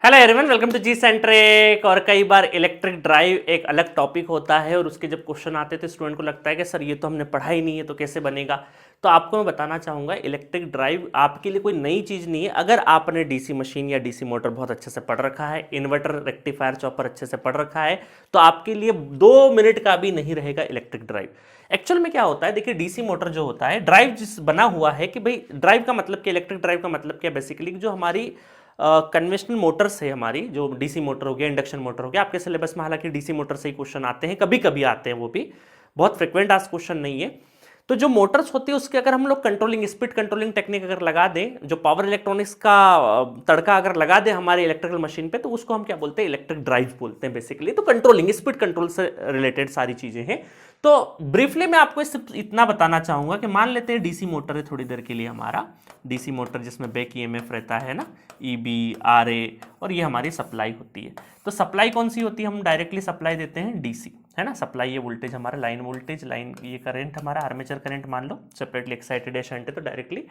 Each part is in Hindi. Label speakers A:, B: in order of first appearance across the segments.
A: Hello everyone, welcome to G centric. और कई बार इलेक्ट्रिक ड्राइव एक अलग टॉपिक होता है और उसके जब क्वेश्चन आते थे स्टूडेंट को लगता है कि सर ये तो हमने पढ़ा ही नहीं है तो कैसे बनेगा। तो आपको मैं बताना चाहूँगा इलेक्ट्रिक ड्राइव आपके लिए कोई नई चीज़ नहीं है। अगर आपने डीसी मशीन या डीसी मोटर बहुत अच्छे से पढ़ रखा है, इन्वर्टर रेक्टिफायर चॉपर अच्छे से पढ़ रखा है, तो आपके लिए 2 मिनट का भी नहीं रहेगा इलेक्ट्रिक ड्राइव। एक्चुअल में क्या होता है, देखिए डीसी मोटर जो होता है, ड्राइव जिस बना हुआ है कि भाई ड्राइव का मतलब क्या, इलेक्ट्रिक ड्राइव का मतलब क्या, बेसिकली जो हमारी कन्वेंशनल मोटर्स है, हमारी जो डीसी मोटर हो गया, इंडक्शन मोटर हो गया, आपके सिलेबस में हालांकि डीसी मोटर से ही क्वेश्चन आते हैं, कभी कभी आते हैं, वो भी बहुत फ्रिक्वेंट आज क्वेश्चन नहीं है। तो जो मोटर्स होती है उसके अगर हम लोग कंट्रोलिंग स्पीड कंट्रोलिंग टेक्निक अगर लगा दें, जो पावर इलेक्ट्रॉनिक्स का तड़का अगर लगा दें हमारे इलेक्ट्रिकल मशीन पे, तो उसको हम क्या बोलते हैं, इलेक्ट्रिक ड्राइव बोलते हैं बेसिकली। तो कंट्रोलिंग स्पीड कंट्रोल से रिलेटेड सारी चीजें हैं। तो ब्रीफली मैं आपको सिर्फ इतना बताना चाहूंगा कि मान लेते हैं डीसी मोटर है थोड़ी देर के लिए, हमारा डीसी मोटर जिसमें बैक ईएमएफ रहता है ना, ईबी आरए, और ये हमारी सप्लाई होती है। तो सप्लाई कौन सी होती है, हम डायरेक्टली सप्लाई देते हैं डीसी, है ना। सप्लाई ये वोल्टेज हमारा लाइन वोल्टेज, लाइन ये करंट हमारा आर्मेचर करंट मान लो, सेपरेटली एक्साइटेड है शंट है तो डायरेक्टली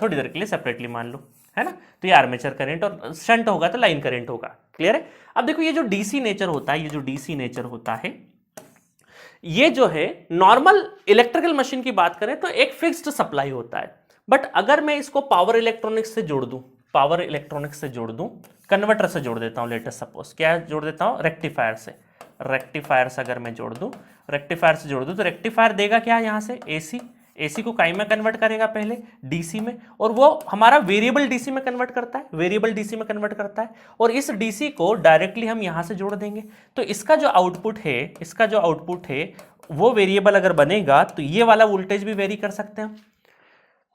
A: थोड़ी देर के लिए सेपरेटली मान लो, है ना। तो ये आर्मेचर करंट और शंट होगा तो लाइन करंट होगा। क्लियर है। अब देखो ये जो डीसी नेचर होता है, ये जो डीसी नेचर होता है, ये जो है नॉर्मल इलेक्ट्रिकल मशीन की बात करें तो एक फिक्स्ड सप्लाई होता है। बट अगर मैं इसको पावर इलेक्ट्रॉनिक्स से जोड़ दूं, पावर इलेक्ट्रॉनिक्स से जोड़ दूं, कन्वर्टर से जोड़ देता हूं, लेटेस्ट सपोज क्या जोड़ देता हूं, रेक्टिफायर से, रेक्टिफायर से अगर मैं जोड़ दूं, रेक्टिफायर से जोड़ दूं, तो रेक्टिफायर देगा क्या, यहां से एसी, एसी को काई में कन्वर्ट करेगा पहले, डीसी में, और वो हमारा वेरिएबल डीसी में कन्वर्ट करता है, वेरिएबल डीसी में कन्वर्ट करता है, और इस डीसी को डायरेक्टली हम यहां से जोड़ देंगे। तो इसका जो आउटपुट है, इसका जो आउटपुट है वो वेरिएबल अगर बनेगा तो ये वाला वोल्टेज भी वेरी कर सकते हैं।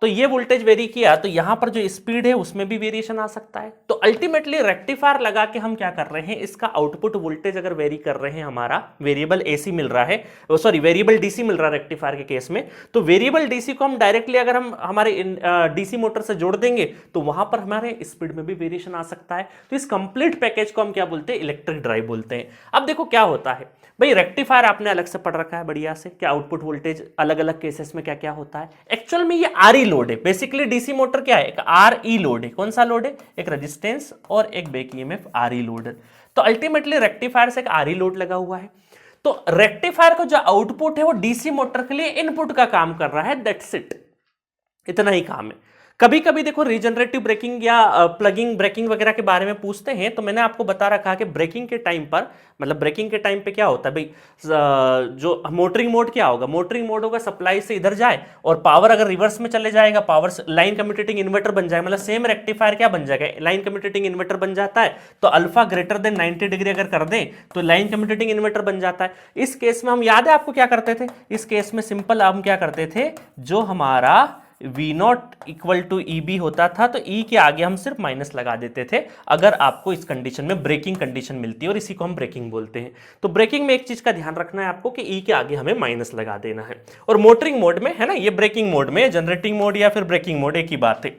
A: तो ये वोल्टेज वेरी किया तो यहां पर जो स्पीड है उसमें भी वेरिएशन आ सकता है। तो अल्टीमेटली रेक्टिफायर लगा के हम क्या कर रहे हैं, इसका आउटपुट वोल्टेज अगर वेरी कर रहे हैं, हमारा वेरिएबल एसी मिल रहा है, सॉरी वेरिएबल डीसी मिल रहा है रेक्टिफायर के केस में, तो वेरिएबल डीसी को हम डायरेक्टली अगर हम हमारे डीसी मोटर से जोड़ देंगे तो वहां पर हमारे स्पीड में भी वेरिएशन आ सकता है। तो इस कंप्लीट पैकेज को हम क्या बोलते हैं, इलेक्ट्रिक ड्राइव बोलते हैं। अब देखो क्या होता है भाई, रेक्टिफायर आपने अलग से पढ़ रखा है बढ़िया से, क्या आउटपुट वोल्टेज अलग अलग केसेस में क्या क्या होता है। एक्चुअल में ये आरई लोड है बेसिकली, डीसी मोटर क्या है, एक आरई लोड है। कौन सा लोड है, एक रेजिस्टेंस और एक बैक ईएमएफ, आरई लोड। तो अल्टीमेटली रेक्टिफायर से एक आरई लोड लगा हुआ है। तो रेक्टिफायर का जो आउटपुट है वो डीसी मोटर के लिए इनपुट का काम कर रहा है, दैट्स इट, इतना ही काम है। कभी कभी देखो रीजनरेटिव ब्रेकिंग या प्लगिंग ब्रेकिंग वगैरह के बारे में पूछते हैं, तो मैंने आपको बता रखा है कि ब्रेकिंग के टाइम पर, मतलब ब्रेकिंग के टाइम पे क्या होता है भाई, जो मोटरिंग मोड क्या होगा, मोटरिंग मोड होगा सप्लाई से इधर जाए और पावर अगर रिवर्स में चले जाएगा, पावर लाइन कम्यूटेटिंग इन्वर्टर बन जाएगा, मतलब सेम रेक्टिफायर क्या बन जाएगा, लाइन कम्यूटेटिंग इन्वर्टर बन जाता है। तो अल्फा ग्रेटर देन 90 डिग्री अगर कर दें तो लाइन कम्यूटेटिंग इन्वर्टर बन जाता है। इस केस में हम, याद है आपको क्या करते थे, इस केस में सिंपल हम क्या करते थे, जो हमारा V not equal to EB होता था तो E के आगे हम सिर्फ माइनस लगा देते थे अगर आपको इस कंडीशन में ब्रेकिंग कंडीशन मिलती है, और इसी को हम ब्रेकिंग बोलते हैं। तो ब्रेकिंग में एक चीज का ध्यान रखना है आपको कि E के आगे हमें माइनस लगा देना है। और मोटरिंग मोड में, है ना, ये ब्रेकिंग मोड में, जनरेटिंग मोड या फिर ब्रेकिंग मोड एक ही बात है।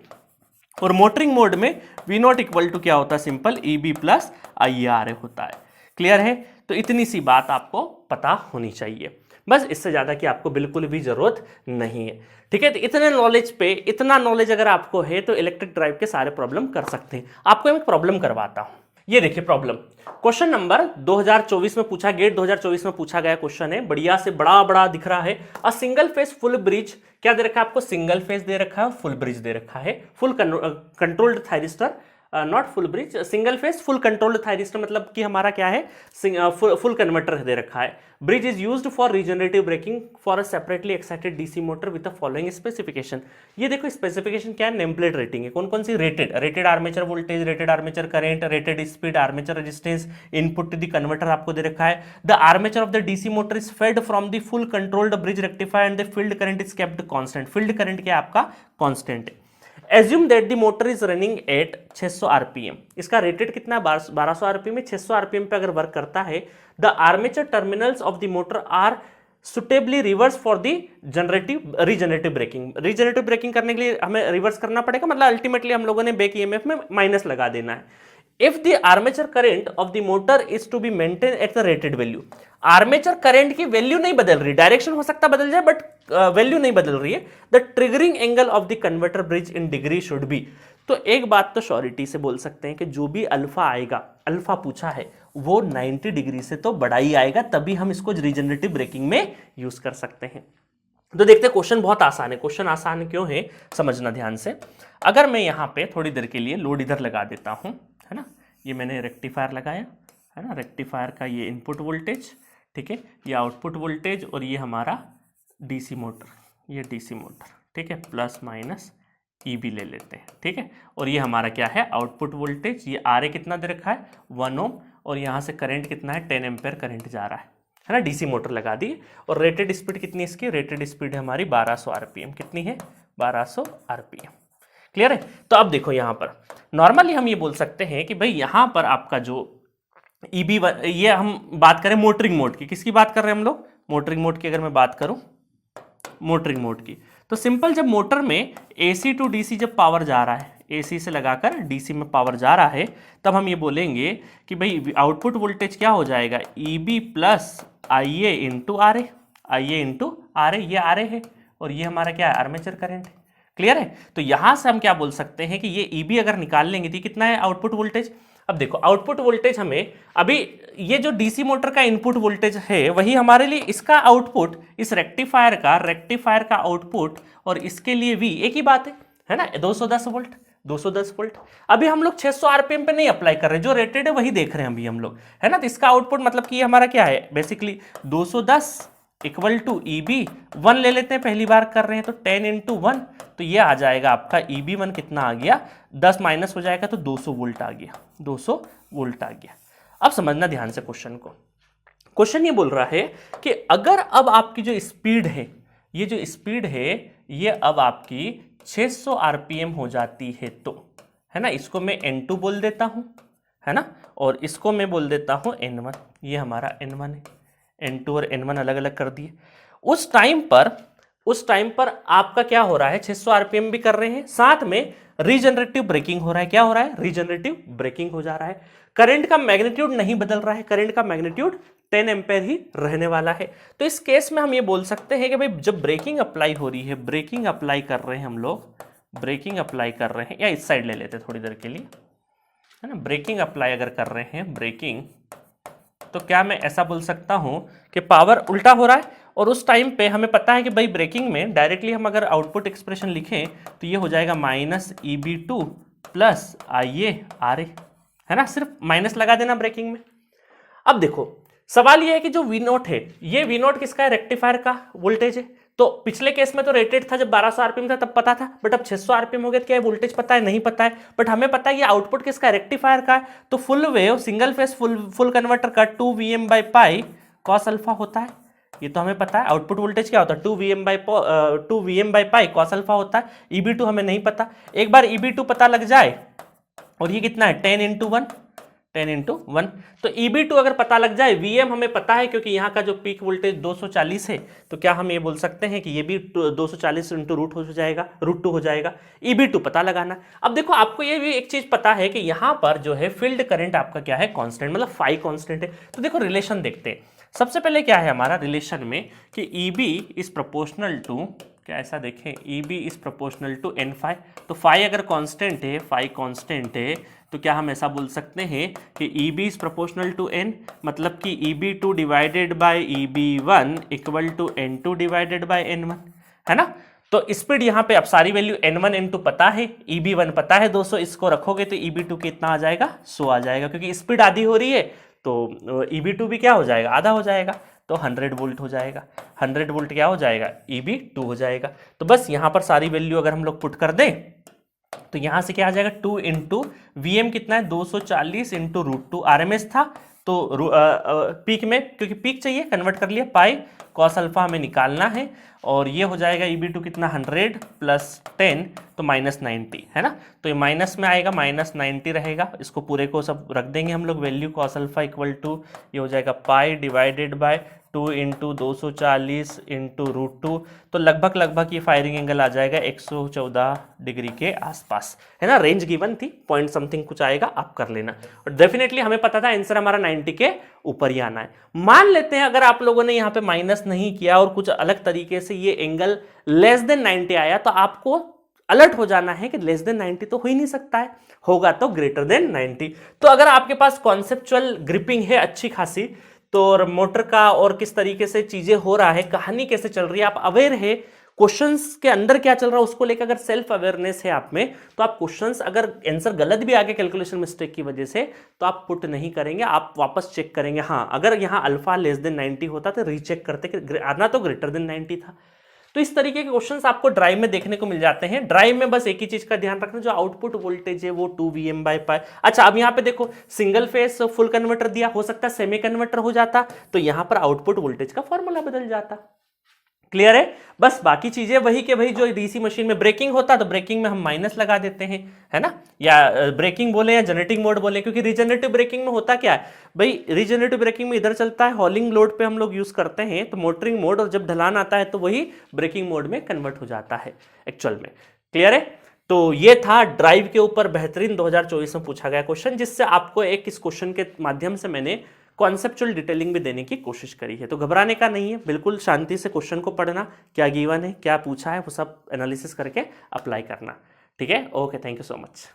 A: और मोटरिंग मोड में V नॉट इक्वल टू क्या होता है, सिंपल EB प्लस IR होता है। क्लियर है। तो इतनी सी बात आपको पता होनी चाहिए, बस इससे ज्यादा की आपको बिल्कुल भी जरूरत नहीं है। ठीक है। तो इतने नॉलेज पे, इतना नॉलेज अगर आपको है तो इलेक्ट्रिक ड्राइव के सारे प्रॉब्लम कर सकते हैं। आपको मैं प्रॉब्लम करवाता हूं, ये देखिए प्रॉब्लम, क्वेश्चन नंबर 2024 में पूछा, गेट 2024 में पूछा गया क्वेश्चन है, बढ़िया से बड़ा बड़ा दिख रहा है। A single phase full bridge, क्या दे रखा है आपको, सिंगल फेस दे रखा है, फुल ब्रिज दे रखा है, full controlled thyristor, not full bridge, single phase full controlled thyristor, मतलब कि हमारा क्या है, फुल कन्वर्टर दे रखा है। Bridge is used for regenerative braking for a separately excited DC motor with the following specification. ये देखो स्पेसिफिकेशन क्या है, नेम प्लेट रेटिंग है, कौन कौन सी, rated armature voltage, rated armature current, rated speed, armature resistance, input to the converter आपको दे रखा है। The armature of the DC motor is fed from the full controlled bridge rectifier and the field current is kept constant. Field current क्या आपका कांस्टेंट है। Assume that the motor is running at 600 RPM, इसका रेटेड कितना, 1200 RPM में 600 RPM पे अगर वर्क करता है। The armature terminals of the motor are suitably reverse for the regenerative braking। regenerative braking करने के लिए हमें रिवर्स करना पड़ेगा, मतलब अल्टीमेटली हम लोगों ने बैक ईएमएफ में माइनस लगा देना है। If the armature current of the motor is to be maintained at the rated value, armature current की वैल्यू नहीं बदल रही, डायरेक्शन हो सकता बदल जाए बट वैल्यू नहीं बदल रही है। The triggering angle of the converter bridge in degree should be, तो एक बात तो श्योरिटी से बोल सकते हैं कि जो भी अल्फा आएगा, अल्फा पूछा है, वो 90 डिग्री से तो बड़ा ही आएगा, तभी हम इसको रीजनरेटिव ब्रेकिंग में यूज कर सकते हैं। तो देखते हैं, क्वेश्चन बहुत आसान है। क्वेश्चन आसान क्यों है, समझना ध्यान से। अगर मैं यहाँ पे थोड़ी देर के लिए लोड इधर लगा देता हूँ, है ना, ये मैंने रेक्टिफायर लगाया, है ना, रेक्टिफायर का ये इनपुट वोल्टेज, ठीक है, ये आउटपुट वोल्टेज, और ये हमारा डीसी मोटर, ये डीसी मोटर, ठीक है, प्लस माइनस ईबी ले लेते हैं, ठीक है, और ये हमारा क्या है, आउटपुट वोल्टेज। ये आरए कितना दे रखा है, 1 ओम, और यहाँ से करंट कितना है, 10 एम्पेयर करंट जा रहा है ना, डीसी मोटर लगा दी। और रेटेड स्पीड कितनी है इसकी, रेटेड स्पीड है हमारी 1200 आरपीएम। कितनी है, 1200 आरपीएम। क्लियर है। तो अब देखो यहाँ पर नॉर्मली हम ये बोल सकते हैं कि भाई यहाँ पर आपका जो ईबी, ये हम बात करें मोटरिंग मोड की, किसकी बात कर रहे हैं हम लोग, मोटरिंग मोड की। अगर मैं बात करूं मोटरिंग मोड की, तो सिंपल, जब मोटर में एसी टू डीसी जब पावर जा रहा है, एसी से लगाकर डीसी में पावर जा रहा है, तब हम ये बोलेंगे कि भाई आउटपुट वोल्टेज क्या हो जाएगा, ईबी प्लस आईए इंटू आरए, आईए इंटू आरए, ये आरए है और ये हमारा क्या है, आर्मेचर करंट है। क्लियर है। तो यहां से हम क्या बोल सकते हैं कि ये ईबी अगर निकाल लेंगे तो कितना है आउटपुट वोल्टेज। अब देखो आउटपुट वोल्टेज हमें अभी, ये जो डीसी मोटर का इनपुट वोल्टेज है वही हमारे लिए इसका आउटपुट, इस रेक्टिफायर का आउटपुट, और इसके लिए भी एक ही बात है ना, 210 वोल्ट, 210 वोल्ट। अभी हम लोग 600 आरपीएम पे नहीं अप्लाई कर रहे, जो रेटेड है वही देख रहे हैं अभी हम लोग, है ना। तो इसका आउटपुट मतलब कि हमारा क्या है, बेसिकली 210 इक्वल टू ईबी 1 ले लेते हैं, पहली बार कर रहे हैं तो 10 इंटू 1, तो ये आ जाएगा आपका ईबी 1 कितना आ गया, 10 माइनस हो जाएगा तो 200 वोल्ट आ गया, 200 वोल्ट आ गया। अब समझना ध्यान से क्वेश्चन को। क्वेश्चन ये बोल रहा है कि अगर अब आपकी जो स्पीड है, ये जो स्पीड है ये अब आपकी 600 आरपीएम हो जाती है तो, है ना, इसको मैं N2 बोल देता हूं, है ना, और इसको मैं बोल देता हूं N1, ये हमारा N1 है, N2 और N1 अलग अलग कर दिए। उस टाइम पर आपका क्या हो रहा है, 600 आरपीएम भी कर रहे हैं, साथ में रीजनरेटिव ब्रेकिंग हो रहा है। क्या हो रहा है, रीजनरेटिव ब्रेकिंग हो जा रहा है। करंट का मैग्नीट्यूड नहीं बदल रहा है, करंट का मैग्नीट्यूड 10 एम्पेयर ही रहने वाला है। तो इस केस में हम ये बोल सकते हैं कि भाई जब ब्रेकिंग अप्लाई हो रही है, ब्रेकिंग अप्लाई कर रहे हैं हम लोग, ब्रेकिंग अप्लाई कर रहे हैं, या इस साइड ले लेते हैं थोड़ी देर के लिए, है ना, ब्रेकिंग अप्लाई अगर कर रहे हैं, ब्रेकिंग, तो क्या मैं ऐसा बोल सकता हूं कि पावर उल्टा हो रहा है। और उस टाइम पे हमें पता है कि भाई ब्रेकिंग में डायरेक्टली हम अगर आउटपुट एक्सप्रेशन लिखें तो ये हो जाएगा माइनस EB2 प्लस आईए आरए, है ना, सिर्फ माइनस लगा देना ब्रेकिंग में। अब देखो सवाल ये है कि जो V0 है, ये V0 किसका है, रेक्टिफायर का वोल्टेज है। तो पिछले केस में तो रेटेड था, जब 1200 आरपीएम था तब पता था, बट अब 600 आरपीएम हो गया तो क्या वोल्टेज पता है, नहीं पता है, बट हमें पता है ये आउटपुट किसका है, रेक्टिफायर का है। तो full wave single phase full converter का 2Vm/π cos अल्फा होता है, ये तो हमें पता है। आउटपुट वोल्टेज क्या होता है, 2Vm/π cos अल्फा होता है। EB2 हमें नहीं पता, एक बार EB2 पता लग जाए, और ये कितना है 10 इंटू 1, 10 इंटू 1, तो EB2 अगर पता लग जाए, VM हमें पता है क्योंकि यहाँ का जो पीक वोल्टेज 240 है, तो क्या हम ये बोल सकते हैं कि ये भी 240 इंटू रूट हो जाएगा, √2 हो जाएगा। EB2 पता लगाना। अब देखो आपको ये भी एक चीज पता है कि यहाँ पर जो है फील्ड करंट आपका क्या है, कांस्टेंट, मतलब फाई कांस्टेंट है। तो देखो रिलेशन देखते हैं। सबसे पहले क्या है हमारा रिलेशन में कि EB इज प्रोपोर्शनल टू, क्या ऐसा देखें, EB is proportional to N phi. तो फाई अगर कांस्टेंट है, फाई कांस्टेंट है, तो क्या हम ऐसा बोल सकते हैं कि EB is proportional to N, मतलब कि EB2 divided by EB1 equal to N2 divided by N1, है ना। तो स्पीड यहाँ पे अब सारी वैल्यू N1 N2 पता है, EB1 पता है 200, इसको रखोगे तो EB2 कितना आ जाएगा, 100 आ जाएगा, क्योंकि स्पीड आधी हो रही है तो EB2 भी क्या हो जाएगा, आधा हो जाएगा, तो 100 वोल्ट हो जाएगा। 100 वोल्ट क्या हो जाएगा, EB2 हो जाएगा। तो बस यहाँ पर सारी वैल्यू अगर हम लोग पुट कर दें तो यहाँ से क्या आ जाएगा, 2 इंटू VM कितना है, 240 इंटू √2, RMS था तो पीक में, क्योंकि पीक चाहिए कन्वर्ट कर लिया, पाई cos अल्फा हमें निकालना है, और ये हो जाएगा EB2 कितना 100 प्लस 10 तो -90, है ना। तो ये माइनस में आएगा, -90 रहेगा, इसको पूरे को सब रख देंगे हम लोग value, cos alpha equal to ये हो जाएगा pi divided by 2 into 240 into √2, तो लगभग ये फायरिंग एंगल आ जाएगा 114 डिग्री के आसपास, है ना। रेंज गिवन थी, पॉइंट समथिंग कुछ आएगा, आप कर लेना। और डेफिनेटली हमें पता था आंसर हमारा 90 के ऊपर ही आना है। मान लेते हैं अगर आप लोगों ने यहाँ पे माइनस नहीं किया और कुछ अलग तरीके से ये एंगल लेस देन 90 आया, तो आपको अलर्ट हो जाना है कि लेस देन 90 तो हो ही नहीं सकता है, होगा तो ग्रेटर देन 90। तो अगर आपके पास कॉन्सेप्चुअल ग्रिपिंग है अच्छी खासी, तो मोटर का और किस तरीके से चीजें हो रहा है, कहानी कैसे चल रही है, आप अवेयर है क्वेश्चंस के अंदर क्या चल रहा है उसको लेकर, अगर सेल्फ अवेयरनेस है आप में, तो आप क्वेश्चंस अगर आंसर गलत भी आ गया कैलकुलेशन मिस्टेक की वजह से, तो आप पुट नहीं करेंगे, आप वापस चेक करेंगे। हाँ, अगर यहाँ अल्फा लेस देन 90 होता तो रीचेक करते कि आना तो ग्रेटर देन 90 था। तो इस तरीके के क्वेश्चंस आपको ड्राइव में देखने को मिल जाते हैं। ड्राइव में बस एक ही चीज का ध्यान रखना, जो आउटपुट वोल्टेज है वो 2 Vm/π। अच्छा, अब यहाँ पे देखो सिंगल फेस फुल कन्वर्टर दिया, हो सकता है सेमी कन्वर्टर हो जाता, तो यहां पर आउटपुट वोल्टेज का फॉर्मूला बदल जाता। क्लियर है? बस बाकी चीजें वही के वही, जो डीसी मशीन में ब्रेकिंग होता तो ब्रेकिंग में हम माइनस लगा देते हैं, है ना, या ब्रेकिंग बोले या जनरेटिंग मोड बोले, क्योंकि रीजनरेटिव ब्रेकिंग में होता क्या है भाई, रीजनरेटिव ब्रेकिंग में इधर चलता है हॉलिंग लोड पे हम लोग यूज करते हैं तो मोटरिंग मोड, और जब ढलान आता है तो वही ब्रेकिंग मोड में कन्वर्ट हो जाता है एक्चुअल में। क्लियर है? तो ये था ड्राइव के ऊपर बेहतरीन 2024 में पूछा गया क्वेश्चन, जिससे आपको एक इस क्वेश्चन के माध्यम से मैंने कॉन्सेप्चुअल डिटेलिंग भी देने की कोशिश करी है। तो घबराने का नहीं है, बिल्कुल शांति से क्वेश्चन को पढ़ना, क्या गिवन है क्या पूछा है वो सब एनालिसिस करके अप्लाई करना। ठीक है? Okay, thank you so much.